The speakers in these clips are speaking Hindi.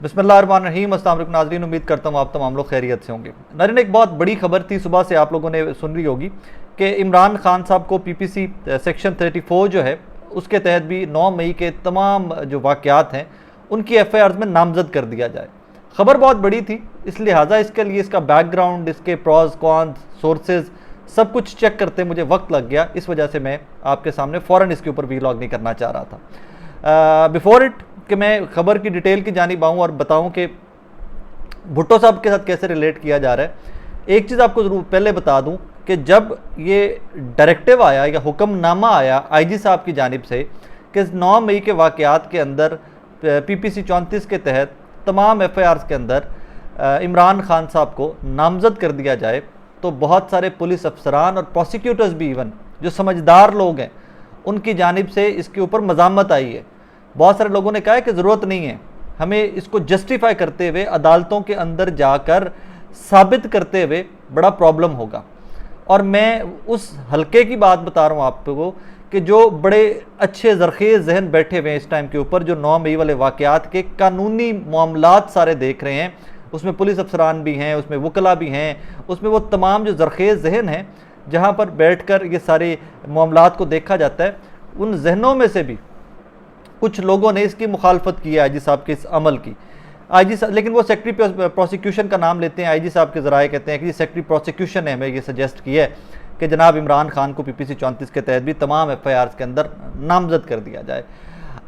बिस्मिल्लाहिर्रहमानिर्रहीम। अस्सलाम वालेकुम नाज़रीन, उम्मीद करता हूँ आप तमाम लोग खैरियत से होंगे। नाज़रीन, एक बहुत बड़ी खबर थी, सुबह से आप लोगों ने सुन रही होगी कि इमरान खान साहब को पीपीसी सेक्शन 34 जो है उसके तहत भी 9 मई के तमाम जो वाक़यात हैं उनकी एफआईआर में नामजद कर दिया जाए। खबर बहुत बड़ी थी, इस लिहाजा इसके लिए इसका बैकग्राउंड, इसके प्रॉज कॉन्स, सोर्सेज सब कुछ चेक करते मुझे वक्त लग गया। इस वजह से मैं आपके सामने फ़ौरन इसके ऊपर वीलॉग नहीं करना चाह रहा था। बिफोर इट कि मैं खबर की डिटेल की जानिब आऊँ और बताऊँ कि भुट्टो साहब के साथ कैसे रिलेट किया जा रहा है, एक चीज़ आपको ज़रूर पहले बता दूँ कि जब ये डायरेक्टिव आया या हुक्मनामा आया आईजी साहब की जानिब से कि 9 मई के वाक़यात के अंदर पीपीसी 34 के तहत तमाम एफआईआर्स के अंदर इमरान खान साहब को नामजद कर दिया जाए, तो बहुत सारे पुलिस अफसरान और प्रोसिक्यूटर्स भी इवन जो समझदार लोग हैं उनकी जानिब से इसके ऊपर मज़ामत आई है। बहुत सारे लोगों ने कहा है कि ज़रूरत नहीं है, हमें इसको जस्टिफाई करते हुए अदालतों के अंदर जाकर साबित करते हुए बड़ा प्रॉब्लम होगा। और मैं उस हल्के की बात बता रहा हूँ आपको कि जो बड़े अच्छे ज़रख़ेज़ जहन बैठे हुए हैं इस टाइम के ऊपर, जो 9 मई वाले वाक़यात के कानूनी मामलात सारे देख रहे हैं, उसमें पुलिस अफसरान भी हैं, उसमें वकला भी हैं, उसमें वो तमाम जो ज़रख़ेज़ जहन हैं जहाँ पर बैठ कर ये सारे मामलात को देखा जाता है, उन जहनों में से भी कुछ लोगों ने इसकी मुखालफत की है आईजी साहब के इस अमल की। आईजी साहब, लेकिन वो सेक्रेटरी प्रोसिक्यूशन का नाम लेते हैं, आईजी साहब के ज़राए कहते हैं कि सेक्रेटरी प्रोसिक्यूशन ने हमें ये सजेस्ट किया है कि जनाब इमरान खान को पीपीसी 34 के तहत भी तमाम एफआईआर्स के अंदर नामजद कर दिया जाए।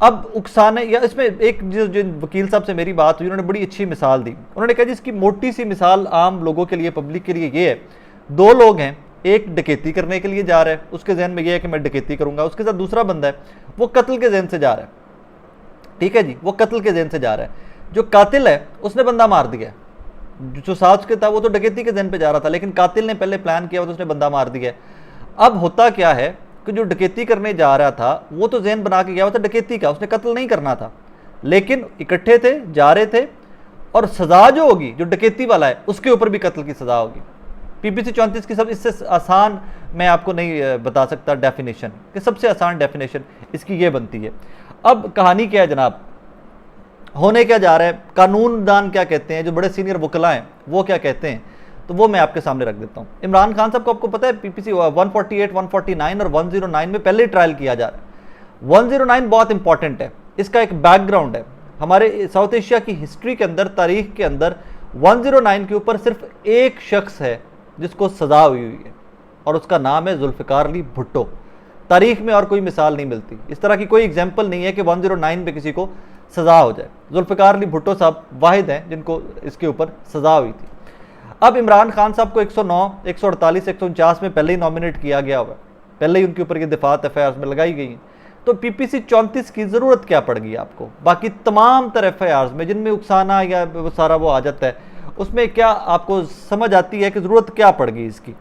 अब उकसाने या इसमें एक जो वकील साहब से मेरी बात हुई, उन्होंने बड़ी अच्छी मिसाल दी। उन्होंने कहा जी इसकी मोटी सी मिसाल आम लोगों के लिए, पब्लिक के लिए ये है, 2 लोग हैं, एक डकैती करने के लिए जा रहा है, उसके जहन में ये है कि मैं डकैती करूंगा, उसके साथ दूसरा बंदा है वो कत्ल के जहन से जा रहा है। ठीक है जी, वो कत्ल के जहन से जा रहा है। जो कातिल है उसने बंदा मार दिया, जो साथ के था वो तो डकैती के जहन पे जा रहा था, लेकिन कातिल ने पहले प्लान किया, तो उसने बंदा मार दिया। अब होता क्या है कि जो डकैती करने जा रहा था वो तो जहन बना के गया हुआ था डकैती का, उसने कत्ल नहीं करना था, लेकिन इकट्ठे थे, जा रहे थे, और सजा जो होगी जो डकैती वाला है उसके ऊपर भी कत्ल की सजा होगी। पीपीसी 34 की सब इससे आसान मैं आपको नहीं बता सकता डेफिनेशन, कि सबसे आसान डेफिनेशन इसकी ये बनती है। अब कहानी क्या है जनाब, होने क्या जा रहा है, कानूनदान क्या कहते हैं, जो बड़े सीनियर वकला हैं वो क्या कहते हैं, तो वो मैं आपके सामने रख देता हूँ। इमरान खान साहब को आपको पता है पीपीसी 148, 149 और 109 में पहले ट्रायल किया जा रहा है। 109 बहुत इंपॉर्टेंट है, इसका एक बैकग्राउंड है। हमारे साउथ एशिया की हिस्ट्री के अंदर, तारीख के अंदर 109 के ऊपर सिर्फ एक शख्स है जिसको सजा हुई है, और उसका नाम है जुल्फ़िकार अली भुट्टो। तारीख में और कोई मिसाल नहीं मिलती, इस तरह की कोई एग्जाम्पल नहीं है कि 109 पे किसी को सजा हो जाए। जुल्फ़िकार अली भुट्टो साहब वाहिद हैं जिनको इसके ऊपर सजा हुई थी। अब इमरान खान साहब को 109, 148, 149 में पहले ही नॉमिनेट किया गया हुआ, पहले ही उनके ऊपर ये दफात एफआईआर में लगाई गई। तो पीपीसी 34 की ज़रूरत क्या पड़ गई आपको? बाकी तमाम तरह एफआईआर में जिनमें उकसाना या वो सारा वो आ जाता है, उसमें क्या आपको समझ आती है कि ज़रूरत क्या पड़ गई इसकी?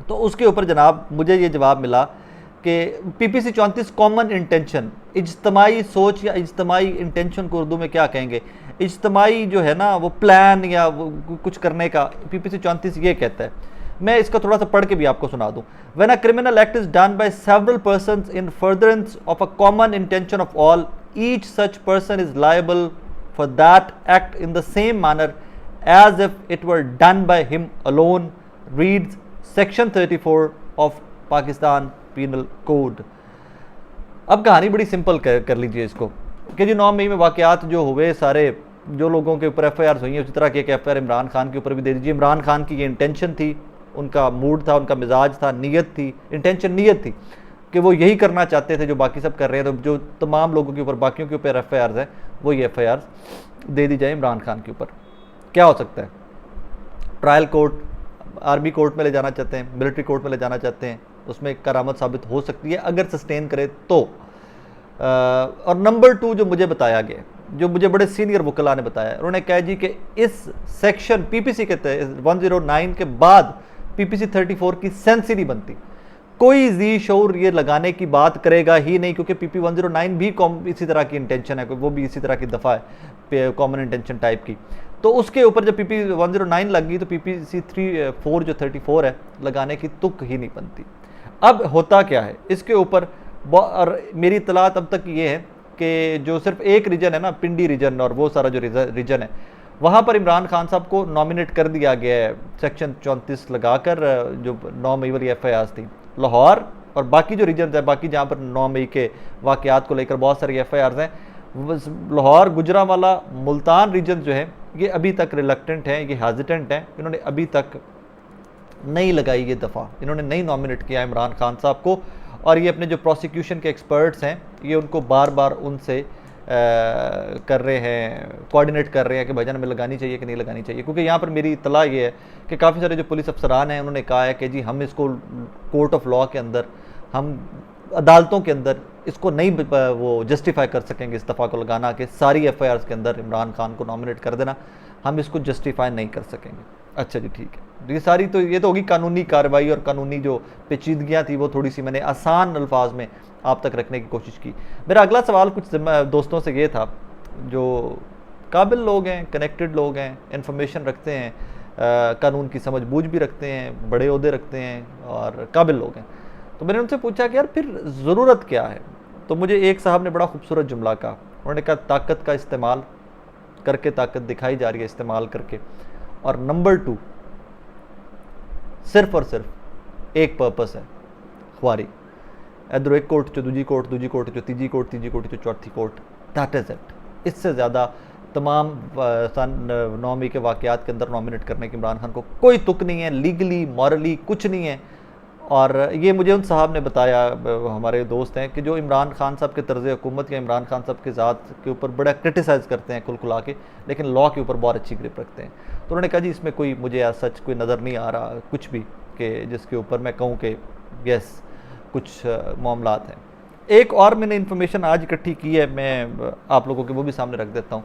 तो उसके ऊपर जनाब मुझे ये जवाब मिला कि पीपीसी 34 कॉमन इंटेंशन, इज्तमाही सोच या इज्तमाही इंटेंशन को उर्दू में क्या कहेंगे, इज्तमाही जो है ना वो प्लान या वो कुछ करने का, पीपीसी 34 ये कहता है। मैं इसका थोड़ा सा पढ़ के भी आपको सुना दूं। When a criminal act is done by several persons in furtherance of a common intention of all, each such person is liable for that act in the same manner as if it were done by him alone, reads section 34 of Pakistan penal code. अब कहानी बड़ी सिंपल कर लीजिए इसको कि जी 9 मई में वाक़यात जो हुए, सारे जो लोगों के ऊपर एफआईआर हुई हैं, उसी तरह की एक एफआईआर इमरान खान के ऊपर भी दे दीजिए। इमरान खान की ये इंटेंशन थी, उनका मूड था, उनका मिजाज था, नीयत थी, इंटेंशन नीयत थी कि वो यही करना चाहते थे जो बाकी सब कर रहे हैं। तो जो तमाम लोगों के ऊपर, बाकियों के ऊपर एफआईआर हैं, वो ये एफआईआर दे दी जाए इमरान खान के ऊपर। क्या हो सकता है? ट्रायल कोर्ट, आर्मी कोर्ट में ले जाना चाहते हैं, मिलिट्री कोर्ट में ले जाना चाहते हैं, उसमें करामत साबित हो सकती है अगर सस्टेन करे तो। और नंबर 2 जो मुझे बताया गया, जो मुझे बड़े सीनियर वकला ने बताया, उन्होंने कहा जी कि इस सेक्शन पीपीसी के तहत 109 के बाद पीपीसी 34 की सेंस ही नहीं बनती। कोई जी शौर ये लगाने की बात करेगा ही नहीं, क्योंकि पीपी 109 भी इसी तरह की इंटेंशन है, वो भी इसी तरह की दफ़ा है कॉमन इंटेंशन टाइप की। तो उसके ऊपर जब पीपी 109 लग गई तो पीपीसी 34 जो 34 है लगाने की तुक ही नहीं बनती। अब होता क्या है इसके ऊपर, और मेरी इतलात अब तक ये है कि जो सिर्फ एक रीजन है ना, पिंडी रीजन और वो सारा जो रीजन है, वहाँ पर इमरान खान साहब को नॉमिनेट कर दिया गया है सेक्शन 34 लगाकर। जो 9 मई वाली FIR थी, लाहौर और बाकी जो रीजन है, बाकी जहाँ पर 9 मई के वाक़यात को लेकर बहुत सारी FIRs हैं, लाहौर, गुजरांवाला, मुल्तान रीजन जो है, ये अभी तक रिलक्टेंट हैं, ये हेजिटेंट हैं, इन्होंने अभी तक नहीं लगाई ये दफ़ा, इन्होंने नहीं नॉमिनेट किया इमरान खान साहब को। और ये अपने जो प्रोसिक्यूशन के एक्सपर्ट्स हैं, ये उनको बार बार उनसे कर रहे हैं, कोऑर्डिनेट कर रहे हैं कि भाईजान हमें लगानी चाहिए कि नहीं लगानी चाहिए। क्योंकि यहाँ पर मेरी इतला ये है कि काफ़ी सारे जो पुलिस अफसरान हैं, उन्होंने कहा है कि जी हम इसको कोर्ट ऑफ लॉ के अंदर, हम अदालतों के अंदर इसको नहीं वो जस्टिफाई कर सकेंगे इस दफ़ा को लगाना कि सारी FIRs के अंदर इमरान खान को नॉमिनेट कर देना, हम इसको जस्टिफाई नहीं कर सकेंगे। अच्छा जी, ठीक है, ये सारी तो ये तो होगी कानूनी कार्रवाई और कानूनी जो पेचीदगियाँ थी वो थोड़ी सी मैंने आसान अल्फाज में आप तक रखने की कोशिश की। मेरा अगला सवाल कुछ दोस्तों से ये था जो काबिल लोग हैं, कनेक्टेड लोग हैं, इन्फॉर्मेशन रखते हैं, कानून की समझ बूझ भी रखते हैं, बड़े ओहदे रखते हैं और काबिल लोग हैं। तो मैंने उनसे पूछा कि यार फिर ज़रूरत क्या है। तो मुझे एक साहब ने बड़ा खूबसूरत जुमला कहा, उन्होंने कहा ताकत का इस्तेमाल करके ताकत दिखाई जा रही है, इस्तेमाल करके। और नंबर 2, सिर्फ और सिर्फ एक पर्पस है, खुआरी। इधर एक कोर्ट जो दूजी कोर्ट, दूजी कोर्ट जो तीजी कोर्ट, तीजी कोर्ट जो चौथी कोर्ट, दैट इज़ इट। इससे ज़्यादा तमाम 9 मई के वाक़यात के अंदर नॉमिनेट करने के इमरान खान को कोई तुक नहीं है, लीगली मॉरली कुछ नहीं है। और ये मुझे उन साहब ने बताया, हमारे दोस्त हैं, कि जो इमरान खान साहब के तर्ज़ हुकूमत या इमरान खान साहब के ज़ात के ऊपर बड़ा क्रिटिसाइज़ करते हैं खुलखुला के, लेकिन लॉ के ऊपर बहुत अच्छी ग्रिप रखते हैं। तो उन्होंने कहा जी इसमें कोई मुझे आज सच कोई नज़र नहीं आ रहा कुछ भी कि जिसके ऊपर मैं कहूँ कि यस कुछ मामलात हैं। एक और मैंने इन्फॉर्मेशन आज इकट्ठी की है, मैं आप लोगों के वो भी सामने रख देता हूँ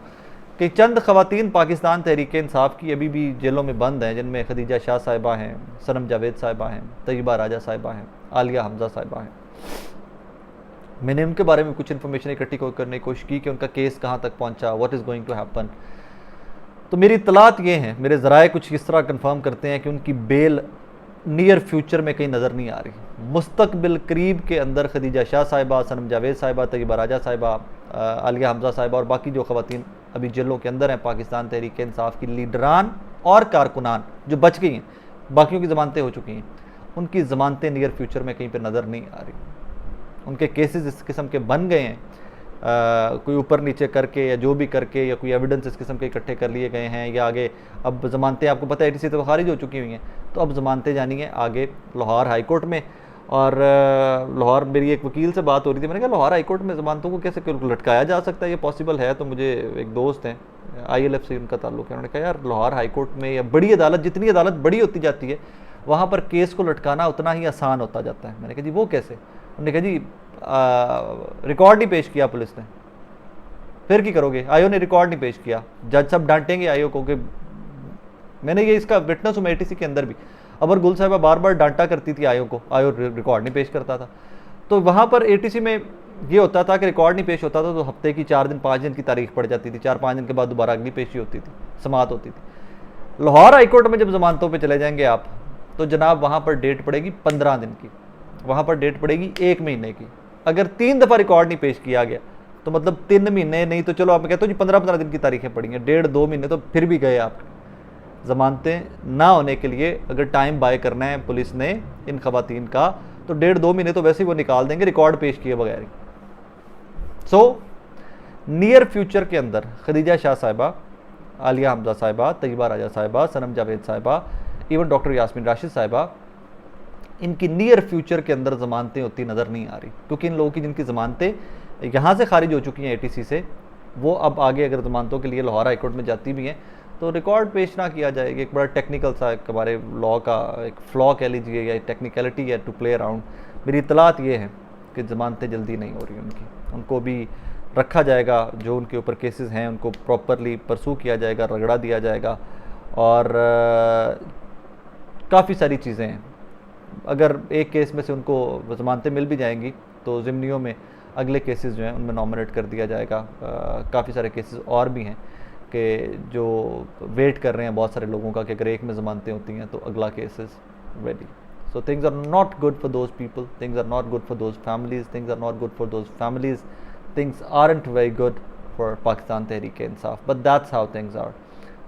कि चंद ख़वातीन पाकिस्तान तहरीक इंसाफ की अभी भी जेलों में बंद हैं, जिनमें खदीजा शाह साहिबा हैं, सनम जावेद साहिबा हैं, तैयबा राजा साहिबा हैं, आलिया हमजा साहिबा हैं। मैंने उनके बारे में कुछ इन्फॉर्मेशन इकट्ठी करने की कोशिश की कि उनका केस कहाँ तक पहुँचा, what is going to happen. तो मेरी इतलात ये हैं, मेरे ज़राए कुछ इस तरह कन्फर्म करते हैं कि उनकी बेल नियर फ्यूचर में कहीं नज़र नहीं आ रही। मुस्तकबिल करीब के अंदर खदीजा शाह साहिबा, सनम जावेद साहिबा, तैयबा राजा साहिबा, आलिया हमजा साहिबा और बाकी जो ख़वातीन अभी जेलों के अंदर हैं, पाकिस्तान तहरीक इंसाफ की लीडरान और कारकुनान जो बच गई हैं, बाकियों की ज़मानतें हो चुकी हैं, उनकी ज़मानतें नियर फ्यूचर में कहीं पर नज़र नहीं आ रही। उनके केसेस इस किस्म के बन गए हैं, कोई ऊपर नीचे करके या जो भी करके, या कोई एविडेंस इस किस्म के इकट्ठे कर लिए गए हैं, या आगे अब ज़मानतें आपको पता है ATC तो खारिज हो चुकी हुई हैं, तो अब ज़मानतें जानी है आगे लाहौर हाई कोर्ट में। और लाहौर, मेरी एक वकील से बात हो रही थी, मैंने कहा लाहौर हाई कोर्ट में ज़मानतों को कैसे लटकाया जा सकता है, ये पॉसिबल है? तो मुझे एक दोस्त हैं ILF से उनका ताल्लुक़ है, उन्होंने कहा यार लाहौर हाई कोर्ट में या बड़ी अदालत, जितनी अदालत बड़ी होती जाती है वहाँ पर केस को लटकाना उतना ही आसान होता जाता है। मैंने कहा जी वो कैसे? उन्होंने कहा जी रिकॉर्ड नहीं पेश किया पुलिस ने, फिर क्या करोगे? आयो ने रिकॉर्ड नहीं पेश किया, जज सब डांटेंगे आयो को कि मैंने ये इसका विटनेस हूँ मैं ATC के अंदर भी। अबर गुल साहिबा बार बार डांटा करती थी आयो को, आयो रिकॉर्ड नहीं पेश करता था। तो वहाँ पर ATC में ये होता था कि रिकॉर्ड नहीं पेश होता था तो हफ्ते की 4 दिन 5 दिन की तारीख पड़ जाती थी, 4-5 दिन के बाद दोबारा अगली पेशी होती थी, समाअत होती थी। लाहौर हाईकोर्ट में जब जमानतों पर चले जाएंगे आप, तो जनाब वहाँ पर डेट पड़ेगी 15 दिन की, वहाँ पर डेट पड़ेगी 1 महीने की। अगर 3 दफ़ा रिकॉर्ड नहीं पेश किया गया तो मतलब 3 महीने नहीं तो चलो आप कहते हो जी 15-15 दिन की तारीखें पड़ी हैं, 1.5-2 महीने तो फिर भी गए आप। ज़मानतें ना होने के लिए अगर टाइम बाय करना है पुलिस ने इन ख़वातीन का, तो 1.5-2 महीने तो वैसे ही वो निकाल देंगे रिकॉर्ड पेश किए बगैर। सो नियर फ्यूचर के अंदर खदीजा शाह साहिबा, आलिया हमजा साहिबा, तैयबा राजा साहिबा, सनम जावेद साहिबा, इवन डॉक्टर यास्मीन राशिद साहिबा, इनकी नियर फ्यूचर के अंदर ज़मानतें होती नज़र नहीं आ रही, क्योंकि इन लोगों की जिनकी ज़मानतें यहाँ से खारिज हो चुकी हैं ATC से, वो अब आगे अगर ज़मानतों के लिए लाहौर हाई कोर्ट में जाती भी हैं तो रिकॉर्ड पेश ना किया जाएगा। एक बड़ा टेक्निकल सा हमारे लॉ का एक फ्लॉ कह लीजिए या टेक्निकलिटी है टू प्ले अराउंड। मेरी इतलात ये है कि ज़मानतें जल्दी नहीं हो रही उनको भी रखा जाएगा, जो उनके ऊपर केसेस हैं उनको प्रॉपरली परसू किया जाएगा, रगड़ा दिया जाएगा। और काफ़ी सारी चीज़ें हैं, अगर एक केस में से उनको ज़मानतें मिल भी जाएंगी तो ज़िम्नियों में अगले केसेस जो हैं उनमें नॉमिनेट कर दिया जाएगा। काफ़ी सारे केसेस और भी हैं कि जो वेट कर रहे हैं बहुत सारे लोगों का कि अगर एक में ज़मानतें होती हैं तो अगला case is ready. So things are not good for those people, things are not good for those families, things are not good for those families things aren't very good for Pakistan Tehreek-e-Insaf. But that's how things are.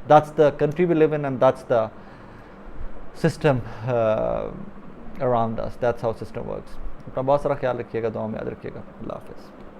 That's the country we live in, and that's the system around us. That's how system works. अपना बहुत सारा ख्याल रखिएगा, दुआ में याद रखिएगा। अल्लाह हाफ़िज़।